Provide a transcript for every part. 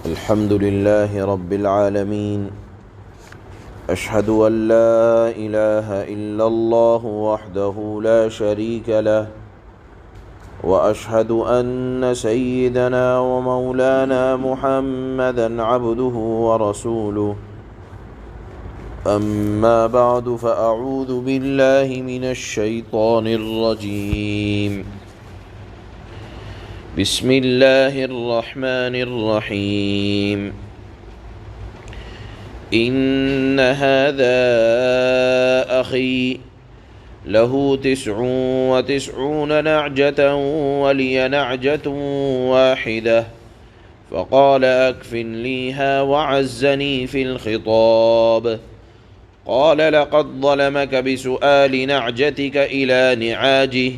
الحمد لله رب العالمين. أشهد أن لا إله إلا الله وحده لا شريك له، وأشهد أن سيدنا ومولانا محمدًا عبده ورسوله. أما بعد، فأعوذ بالله من الشيطان الرجيم. بسم الله الرحمن الرحيم. إن هذا أخي له 99 نعجة ولي نعجة واحدة، فقال أكفلنيها وعزني في الخطاب. قال لقد ظلمك بسؤال نعجتك إلى نعاجه،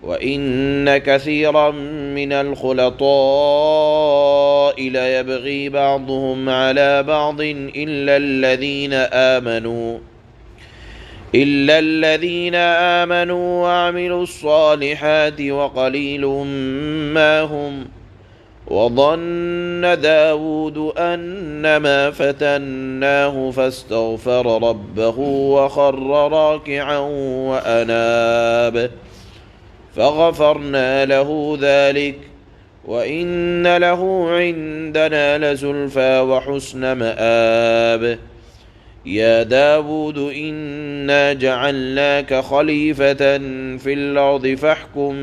وإن كثيرا من الخلطاء ليبغي بعضهم على بعض إلا الذين آمنوا وعملوا الصالحات وقليل ما هم. وظن داود أنما فتناه فاستغفر ربه وخر راكعا وأناب، فغفرنا له ذلك، وإن له عندنا لزلفى وحسن مآب. يا داود إنا جعلناك خليفة في الأرض فاحكم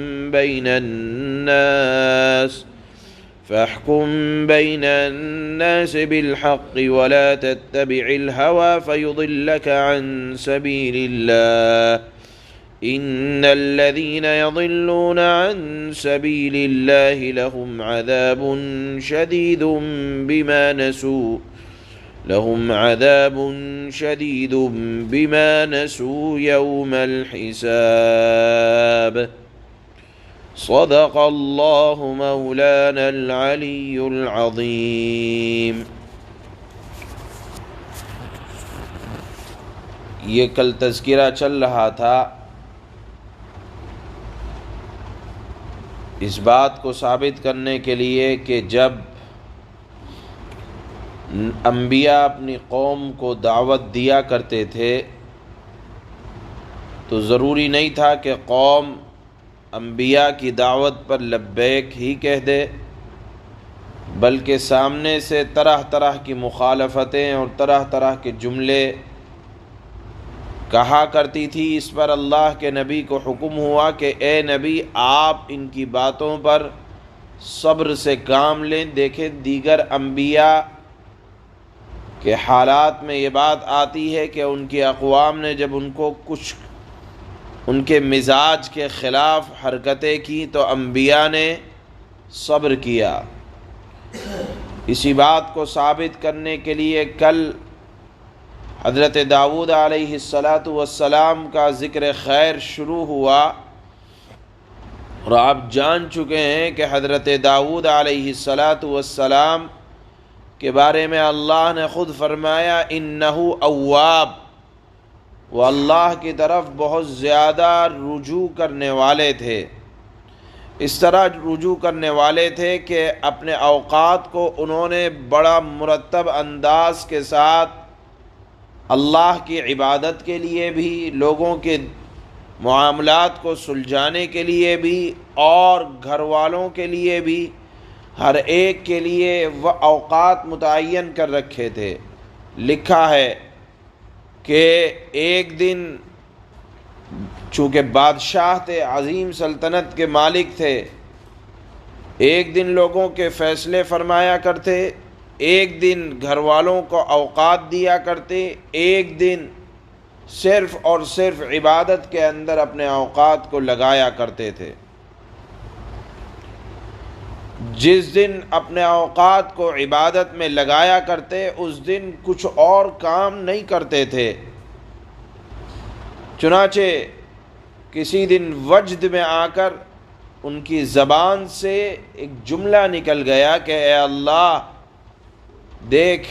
بين الناس بالحق ولا تتبع الهوى فيضلك عن سبيل الله. إن الذين يضلون عن سبيل الله لهم عذاب شديد بما نسوا يوم الحساب. صدق اللہ مولانا العلی العظیم. یہ کل تذکرہ چل رہا تھا اس بات کو ثابت کرنے کے لیے کہ جب انبیاء اپنی قوم کو دعوت دیا کرتے تھے تو ضروری نہیں تھا کہ قوم انبیاء کی دعوت پر لبیک ہی کہہ دے، بلکہ سامنے سے طرح طرح کی مخالفتیں اور طرح طرح کے جملے کہا کرتی تھی. اس پر اللہ کے نبی کو حکم ہوا کہ اے نبی آپ ان کی باتوں پر صبر سے کام لیں. دیکھیں دیگر انبیاء کے حالات میں یہ بات آتی ہے کہ ان کی اقوام نے جب ان کو کچھ ان کے مزاج کے خلاف حرکتیں کی تو انبیاء نے صبر کیا. اسی بات کو ثابت کرنے کے لیے کل حضرت داؤد علیہ السلام کا ذکر خیر شروع ہوا، اور آپ جان چکے ہیں کہ حضرت داؤد علیہ السلام کے بارے میں اللہ نے خود فرمایا انہ اواب، وہ اللہ کی طرف بہت زیادہ رجوع کرنے والے تھے. اس طرح رجوع کرنے والے تھے کہ اپنے اوقات کو انہوں نے بڑا مرتب انداز کے ساتھ اللہ کی عبادت کے لیے بھی، لوگوں کے معاملات کو سلجھانے کے لیے بھی، اور گھر والوں کے لیے بھی، ہر ایک کے لیے وہ اوقات متعین کر رکھے تھے. لکھا ہے کہ ایک دن چونکہ بادشاہ تھے، عظیم سلطنت کے مالک تھے، ایک دن لوگوں کے فیصلے فرمایا کرتے، ایک دن گھر والوں کو اوقات دیا کرتے، ایک دن صرف اور صرف عبادت کے اندر اپنے اوقات کو لگایا کرتے تھے. جس دن اپنے اوقات کو عبادت میں لگایا کرتے اس دن کچھ اور کام نہیں کرتے تھے. چنانچہ کسی دن وجد میں آ کر ان کی زبان سے ایک جملہ نکل گیا کہ اے اللہ دیکھ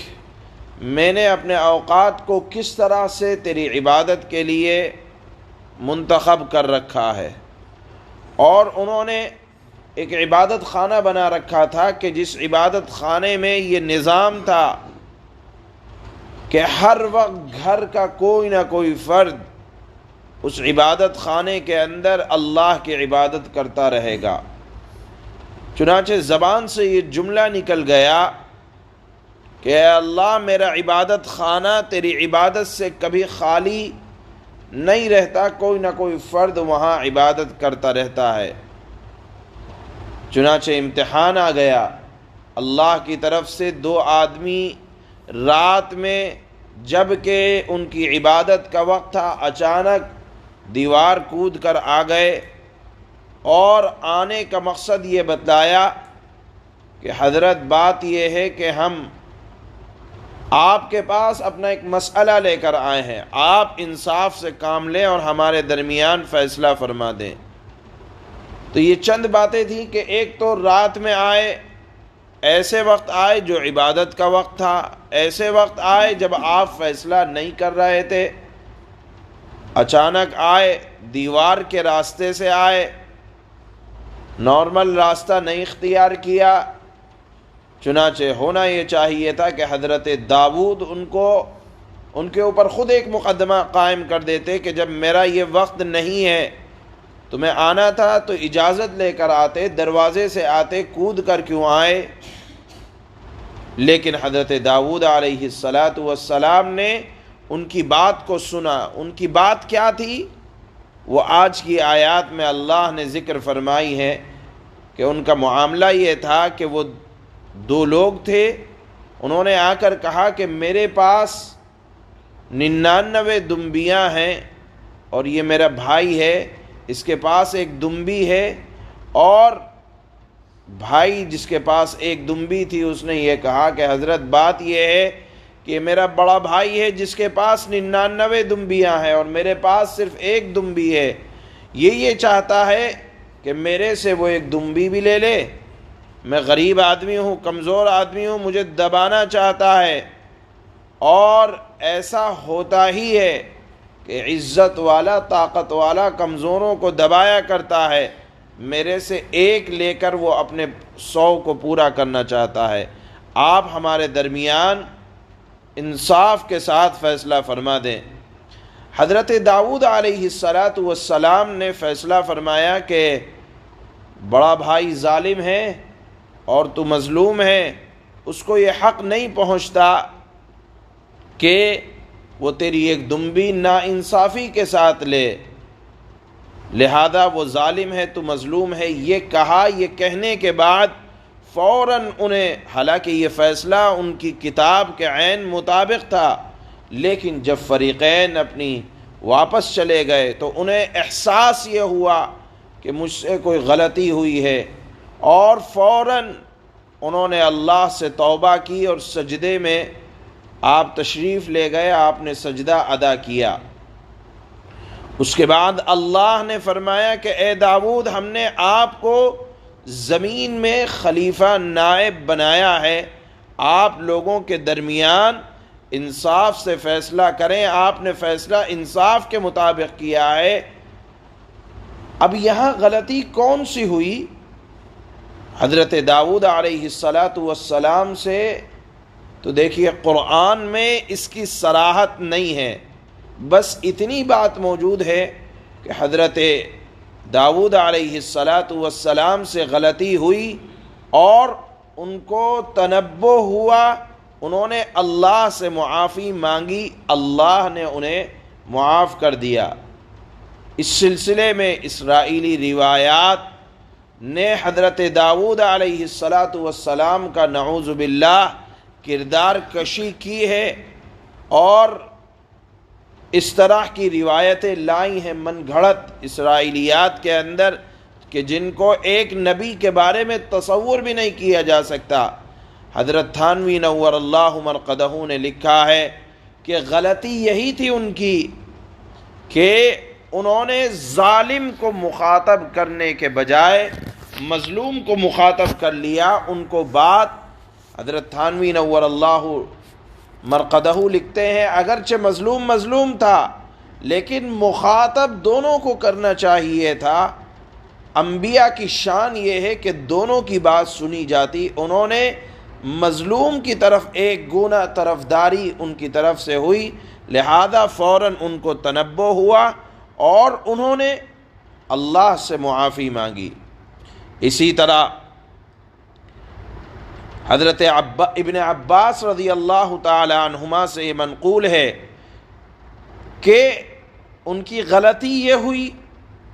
میں نے اپنے اوقات کو کس طرح سے تیری عبادت کے لیے منتخب کر رکھا ہے، اور انہوں نے ایک عبادت خانہ بنا رکھا تھا کہ جس عبادت خانے میں یہ نظام تھا کہ ہر وقت گھر کا کوئی نہ کوئی فرد اس عبادت خانے کے اندر اللہ کی عبادت کرتا رہے گا۔ چنانچہ زبان سے یہ جملہ نکل گیا کہ اے اللہ میرا عبادت خانہ تیری عبادت سے کبھی خالی نہیں رہتا، کوئی نہ کوئی فرد وہاں عبادت کرتا رہتا ہے۔ چنانچہ امتحان آ گیا اللہ کی طرف سے، دو آدمی رات میں جب کہ ان کی عبادت کا وقت تھا اچانک دیوار کود کر آ گئے، اور آنے کا مقصد یہ بتلایا کہ حضرت بات یہ ہے کہ ہم آپ کے پاس اپنا ایک مسئلہ لے کر آئے ہیں، آپ انصاف سے کام لیں اور ہمارے درمیان فیصلہ فرما دیں۔ تو یہ چند باتیں تھیں کہ ایک تو رات میں آئے، ایسے وقت آئے جو عبادت کا وقت تھا، ایسے وقت آئے جب آپ فیصلہ نہیں کر رہے تھے، اچانک آئے، دیوار کے راستے سے آئے، نارمل راستہ نہیں اختیار کیا۔ چنانچہ ہونا یہ چاہیے تھا کہ حضرت داؤد ان کے اوپر خود ایک مقدمہ قائم کر دیتے کہ جب میرا یہ وقت نہیں ہے، تمہیں آنا تھا تو اجازت لے کر آتے، دروازے سے آتے، کود کر کیوں آئے؟ لیکن حضرت داؤد علیہ السلام نے ان کی بات کو سنا۔ ان کی بات کیا تھی وہ آج کی آیات میں اللہ نے ذکر فرمائی ہے کہ ان کا معاملہ یہ تھا کہ وہ دو لوگ تھے، انہوں نے آ کر کہا کہ میرے پاس 99 دمبیاں ہیں اور یہ میرا بھائی ہے، اس کے پاس ایک دمبی ہے، اور بھائی جس کے پاس ایک دمبی تھی اس نے یہ کہا کہ حضرت بات یہ ہے کہ میرا بڑا بھائی ہے جس کے پاس 99 دمبیاں ہیں اور میرے پاس صرف ایک دمبی ہے، یہ چاہتا ہے کہ میرے سے وہ ایک دمبی بھی لے لے، میں غریب آدمی ہوں، کمزور آدمی ہوں، مجھے دبانا چاہتا ہے، اور ایسا ہوتا ہی ہے کہ عزت والا، طاقت والا کمزوروں کو دبایا کرتا ہے، میرے سے ایک لے کر وہ اپنے 100 کو پورا کرنا چاہتا ہے، آپ ہمارے درمیان انصاف کے ساتھ فیصلہ فرما دیں۔ حضرت داؤد علیہ السلام نے فیصلہ فرمایا کہ بڑا بھائی ظالم ہے اور تو مظلوم ہے، اس کو یہ حق نہیں پہنچتا کہ وہ تیری ایک دمبی ناانصافی کے ساتھ لے، لہذا وہ ظالم ہے، تو مظلوم ہے۔ یہ کہا، یہ کہنے کے بعد فوراً انہیں، حالانکہ یہ فیصلہ ان کی کتاب کے عین مطابق تھا، لیکن جب فریقین اپنی واپس چلے گئے تو انہیں احساس یہ ہوا کہ مجھ سے کوئی غلطی ہوئی ہے، اور فوراً انہوں نے اللہ سے توبہ کی اور سجدے میں آپ تشریف لے گئے، آپ نے سجدہ ادا کیا۔ اس کے بعد اللہ نے فرمایا کہ اے داؤد، ہم نے آپ کو زمین میں خلیفہ نائب بنایا ہے، آپ لوگوں کے درمیان انصاف سے فیصلہ کریں، آپ نے فیصلہ انصاف کے مطابق کیا ہے۔ اب یہاں غلطی کون سی ہوئی؟ حضرت داؤد علیہ السلام سے تو دیکھیے قرآن میں اس کی صراحت نہیں ہے، بس اتنی بات موجود ہے کہ حضرت داؤد علیہ السلام سے غلطی ہوئی اور ان کو تنبہ ہوا، انہوں نے اللہ سے معافی مانگی، اللہ نے انہیں معاف کر دیا۔ اس سلسلے میں اسرائیلی روایات نے حضرت داؤد علیہ السلام کا نعوذ باللہ کردار کشی کی ہے، اور اس طرح کی روایتیں لائی ہیں من گھڑت اسرائیلیات کے اندر کہ جن کو ایک نبی کے بارے میں تصور بھی نہیں کیا جا سکتا۔ حضرت تھانوی نور اللہ مرقدہ نے لکھا ہے کہ غلطی یہی تھی ان کی کہ انہوں نے ظالم کو مخاطب کرنے کے بجائے مظلوم کو مخاطب کر لیا۔ ان کو بات حضرت تھانوی نور اللہ مرقدہ لکھتے ہیں اگرچہ مظلوم تھا لیکن مخاطب دونوں کو کرنا چاہیے تھا۔ انبیاء کی شان یہ ہے کہ دونوں کی بات سنی جاتی. انہوں نے مظلوم کی طرف ایک گنا طرفداری ان کی طرف سے ہوئی، لہذا فوراً ان کو تنبہ ہوا اور انہوں نے اللہ سے معافی مانگی. اسی طرح حضرت ابن عباس رضی اللہ تعالی عنہما سے یہ منقول ہے کہ ان کی غلطی یہ ہوئی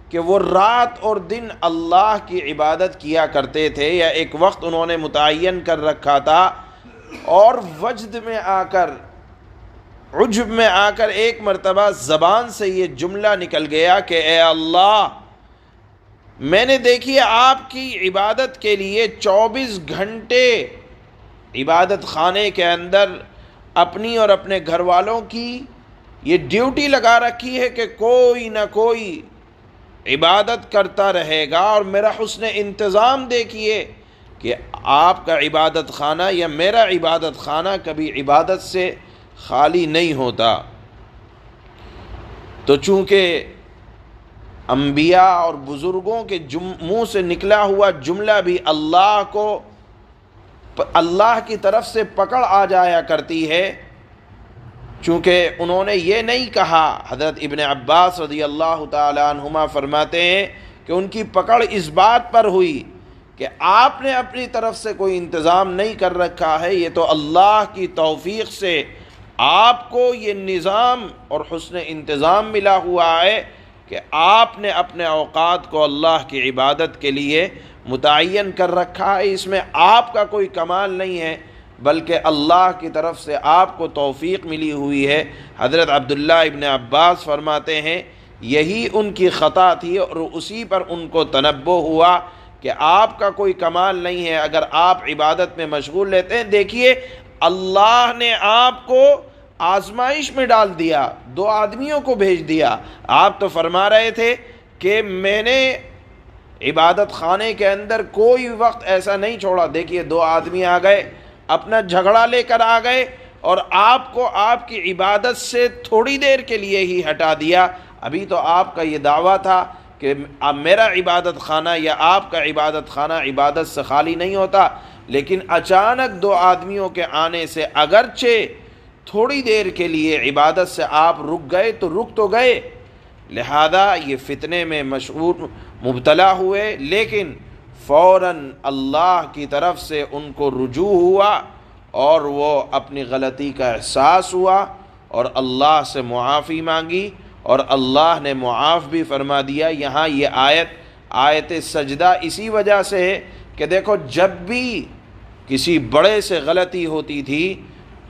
کہ وہ رات اور دن اللہ کی عبادت کیا کرتے تھے، یا ایک وقت انہوں نے متعین کر رکھا تھا، اور وجد میں آ کر، عجب میں آ کر ایک مرتبہ زبان سے یہ جملہ نکل گیا کہ اے اللہ، میں نے دیکھی آپ کی عبادت کے لیے 24 گھنٹے عبادت خانے کے اندر اپنی اور اپنے گھر والوں کی یہ ڈیوٹی لگا رکھی ہے کہ کوئی نہ کوئی عبادت کرتا رہے گا، اور میرا حسن انتظام دیکھیے کہ آپ کا عبادت خانہ یا میرا عبادت خانہ کبھی عبادت سے خالی نہیں ہوتا. تو چونکہ انبیاء اور بزرگوں کے منہ سے نکلا ہوا جملہ بھی اللہ کی طرف سے پکڑ آ جایا کرتی ہے، چونکہ انہوں نے یہ نہیں کہا. حضرت ابن عباس رضی اللہ تعالی عنہما فرماتے ہیں کہ ان کی پکڑ اس بات پر ہوئی کہ آپ نے اپنی طرف سے کوئی انتظام نہیں کر رکھا ہے، یہ تو اللہ کی توفیق سے آپ کو یہ نظام اور حسن انتظام ملا ہوا ہے کہ آپ نے اپنے اوقات کو اللہ کی عبادت کے لیے متعین کر رکھا ہے. اس میں آپ کا کوئی کمال نہیں ہے بلکہ اللہ کی طرف سے آپ کو توفیق ملی ہوئی ہے. حضرت عبداللہ ابن عباس فرماتے ہیں یہی ان کی خطا تھی، اور اسی پر ان کو تنبہ ہوا کہ آپ کا کوئی کمال نہیں ہے اگر آپ عبادت میں مشغول رہتے ہیں. دیکھیے اللہ نے آپ کو آزمائش میں ڈال دیا، 2 آدمیوں کو بھیج دیا. آپ تو فرما رہے تھے کہ میں نے عبادت خانے کے اندر کوئی وقت ایسا نہیں چھوڑا. دیکھیے 2 آدمی آ گئے، اپنا جھگڑا لے کر آ گئے، اور آپ کو آپ کی عبادت سے تھوڑی دیر کے لیے ہی ہٹا دیا. ابھی تو آپ کا یہ دعویٰ تھا کہ میرا عبادت خانہ یا آپ کا عبادت خانہ عبادت سے خالی نہیں ہوتا، لیکن اچانک 2 آدمیوں کے آنے سے اگرچہ تھوڑی دیر کے لیے عبادت سے آپ رک گئے تو رک تو گئے، لہذا یہ فتنے میں مبتلا ہوئے، لیکن فوراً اللہ کی طرف سے ان کو رجوع ہوا اور وہ اپنی غلطی کا احساس ہوا اور اللہ سے معافی مانگی، اور اللہ نے معاف بھی فرما دیا. یہاں یہ آیت سجدہ اسی وجہ سے ہے کہ دیکھو جب بھی کسی بڑے سے غلطی ہوتی تھی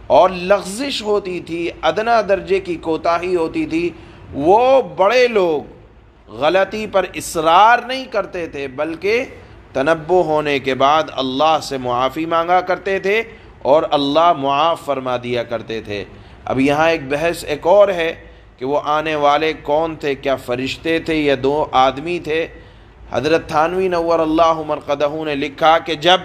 اور لغزش ہوتی تھی، ادنا درجے کی کوتاہی ہوتی تھی، وہ بڑے لوگ غلطی پر اصرار نہیں کرتے تھے بلکہ تنبہ ہونے کے بعد اللہ سے معافی مانگا کرتے تھے اور اللہ معاف فرما دیا کرتے تھے. اب یہاں ایک بحث ایک اور ہے کہ وہ آنے والے کون تھے، کیا فرشتے تھے یا 2 آدمی تھے. حضرت تھانوی نور اللہ مرقدہ نے لکھا کہ جب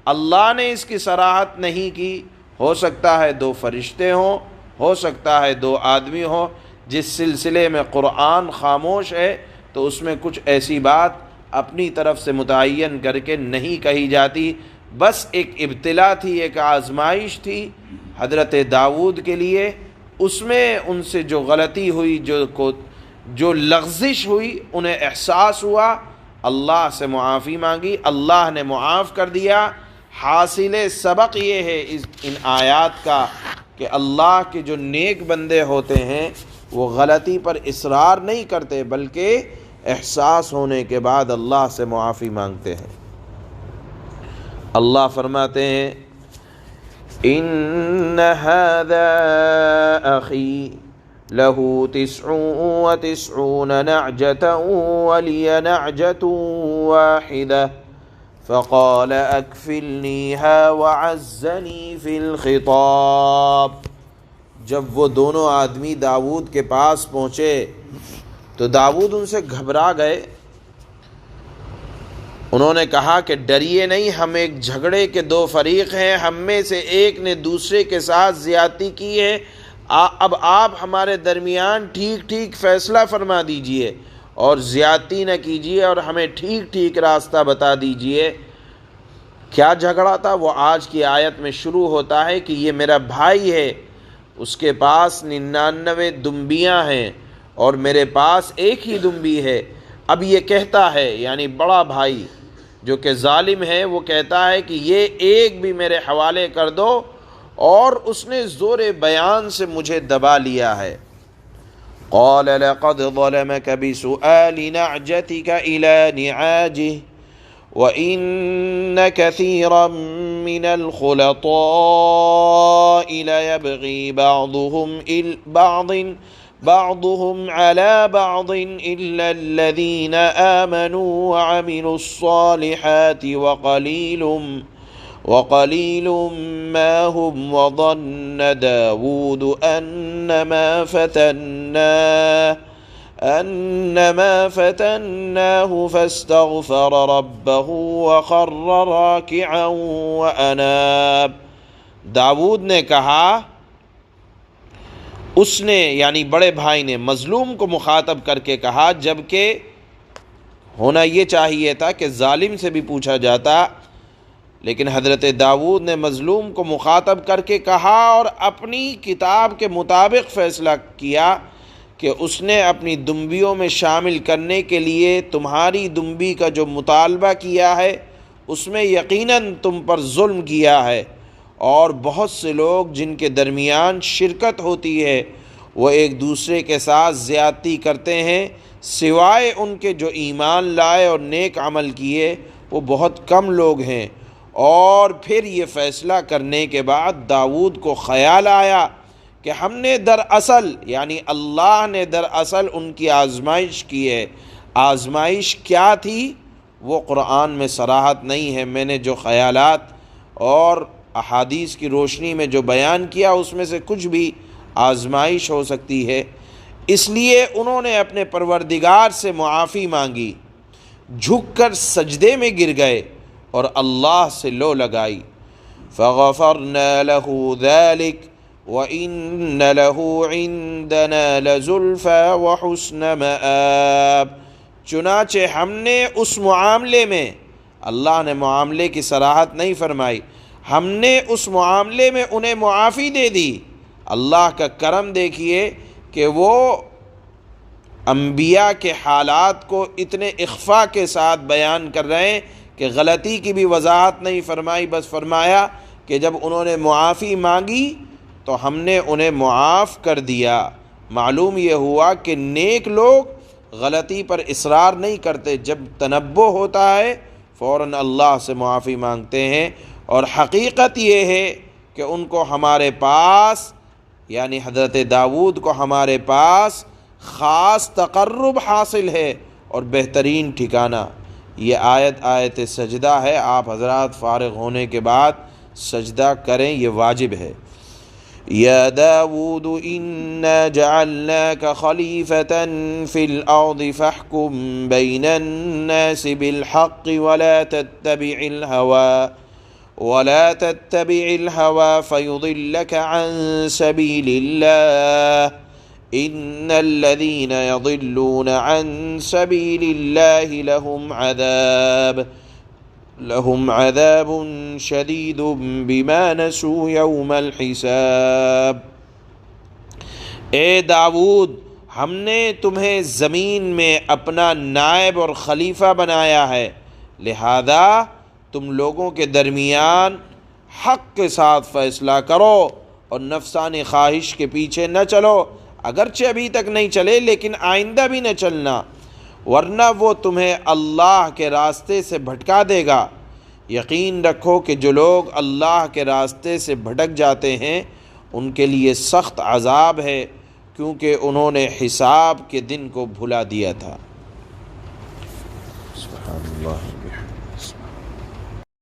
اللہ نے اس کی صراحت نہیں کی، ہو سکتا ہے 2 فرشتے ہوں، ہو سکتا ہے 2 آدمی ہوں. جس سلسلے میں قرآن خاموش ہے تو اس میں کچھ ایسی بات اپنی طرف سے متعین کر کے نہیں کہی جاتی. بس ایک ابتلا تھی، ایک آزمائش تھی حضرت داؤد کے لیے. اس میں ان سے جو غلطی ہوئی، جو لغزش ہوئی، انہیں احساس ہوا، اللہ سے معافی مانگی، اللہ نے معاف کر دیا. حاصل سبق یہ ہے ان آیات کا کہ اللہ کے جو نیک بندے ہوتے ہیں وہ غلطی پر اصرار نہیں کرتے بلکہ احساس ہونے کے بعد اللہ سے معافی مانگتے ہیں. اللہ فرماتے ہیں ان هذا اخی له 99 نعجة ولي نعجة واحدة فقال اكفلنيها وعزني في الخطاب. جب وہ دونوں آدمی داؤد کے پاس پہنچے تو داؤد ان سے گھبرا گئے. انہوں نے کہا کہ ڈریے نہیں، ہم ایک جھگڑے کے 2 فریق ہیں، ہم میں سے ایک نے دوسرے کے ساتھ زیادتی کی ہے، اب آپ ہمارے درمیان ٹھیک ٹھیک فیصلہ فرما دیجئے. اور زیادتی نہ کیجیے اور ہمیں ٹھیک ٹھیک راستہ بتا دیجیے۔ کیا جھگڑا تھا؟ وہ آج کی آیت میں شروع ہوتا ہے کہ یہ میرا بھائی ہے، اس کے پاس 99 دمبیاں ہیں اور میرے پاس ایک ہی دمبی ہے۔ اب یہ کہتا ہے، یعنی بڑا بھائی جو کہ ظالم ہے، وہ کہتا ہے کہ یہ ایک بھی میرے حوالے کر دو، اور اس نے زور بیان سے مجھے دبا لیا ہے۔ قال لقد ظلمك بسؤال نعجتك إلى نعاجه وَإِنَّ كَثِيرًا مِّنَ الْخُلَطَاءِ لَيَبْغِي بعضهم على بعض إلا الذين آمنوا وعملوا الصالحات وقليل ما هم وظن داود أنما فتناه فاستغفر ربه وخر راكعا وأناب۔ داود نے کہا، اس نے یعنی بڑے بھائی نے مظلوم کو مخاطب کر کے کہا، جبکہ ہونا یہ چاہیے تھا کہ ظالم سے بھی پوچھا جاتا، لیکن حضرت داود نے مظلوم کو مخاطب کر کے کہا اور اپنی کتاب کے مطابق فیصلہ کیا کہ اس نے اپنی دمبیوں میں شامل کرنے کے لیے تمہاری دمبی کا جو مطالبہ کیا ہے اس میں یقیناً تم پر ظلم کیا ہے، اور بہت سے لوگ جن کے درمیان شرکت ہوتی ہے وہ ایک دوسرے کے ساتھ زیادتی کرتے ہیں، سوائے ان کے جو ایمان لائے اور نیک عمل کیے وہ بہت کم لوگ ہیں۔ اور پھر یہ فیصلہ کرنے کے بعد داؤد کو خیال آیا کہ ہم نے دراصل یعنی اللہ نے دراصل ان کی آزمائش کی ہے۔ آزمائش کیا تھی وہ قرآن میں صراحت نہیں ہے، میں نے جو خیالات اور احادیث کی روشنی میں جو بیان کیا اس میں سے کچھ بھی آزمائش ہو سکتی ہے۔ اس لیے انہوں نے اپنے پروردگار سے معافی مانگی، جھک کر سجدے میں گر گئے اور اللہ سے لو لگائی۔ فغفرنا له ذلك وَإِنَّ لَهُ عِندَنَا لَزُلْفَىٰ وَحُسْنَ مَآب۔ چنانچہ ہم نے اس معاملے میں، اللہ نے معاملے کی صراحت نہیں فرمائی، ہم نے اس معاملے میں انہیں معافی دے دی۔ اللہ کا کرم دیکھیے کہ وہ انبیاء کے حالات کو اتنے اخفاء کے ساتھ بیان کر رہے ہیں کہ غلطی کی بھی وضاحت نہیں فرمائی، بس فرمایا کہ جب انہوں نے معافی مانگی تو ہم نے انہیں معاف کر دیا۔ معلوم یہ ہوا کہ نیک لوگ غلطی پر اصرار نہیں کرتے، جب تنبہ ہوتا ہے فوراً اللہ سے معافی مانگتے ہیں، اور حقیقت یہ ہے کہ ان کو ہمارے پاس یعنی حضرت داؤد کو ہمارے پاس خاص تقرب حاصل ہے اور بہترین ٹھکانہ۔ یہ آیت سجدہ ہے، آپ حضرات فارغ ہونے کے بعد سجدہ کریں، یہ واجب ہے۔ یا داود انا جعلناک خلیفۃ فی الارض فاحکم بین الناس بالحق ولا تتبع الهوى فيضلك عن سبيل الله ان الذين يضلون عن سبيل الله لهم عذاب شديد بما نسوا يوم الحساب۔ اے داؤد، ہم نے تمہیں زمین میں اپنا نائب اور خلیفہ بنایا ہے، لہذا تم لوگوں کے درمیان حق کے ساتھ فیصلہ کرو اور نفسانی خواہش کے پیچھے نہ چلو، اگرچہ ابھی تک نہیں چلے لیکن آئندہ بھی نہ چلنا، ورنہ وہ تمہیں اللہ کے راستے سے بھٹکا دے گا۔ یقین رکھو کہ جو لوگ اللہ کے راستے سے بھٹک جاتے ہیں ان کے لیے سخت عذاب ہے، کیونکہ انہوں نے حساب کے دن کو بھلا دیا تھا۔ سبحان اللہ۔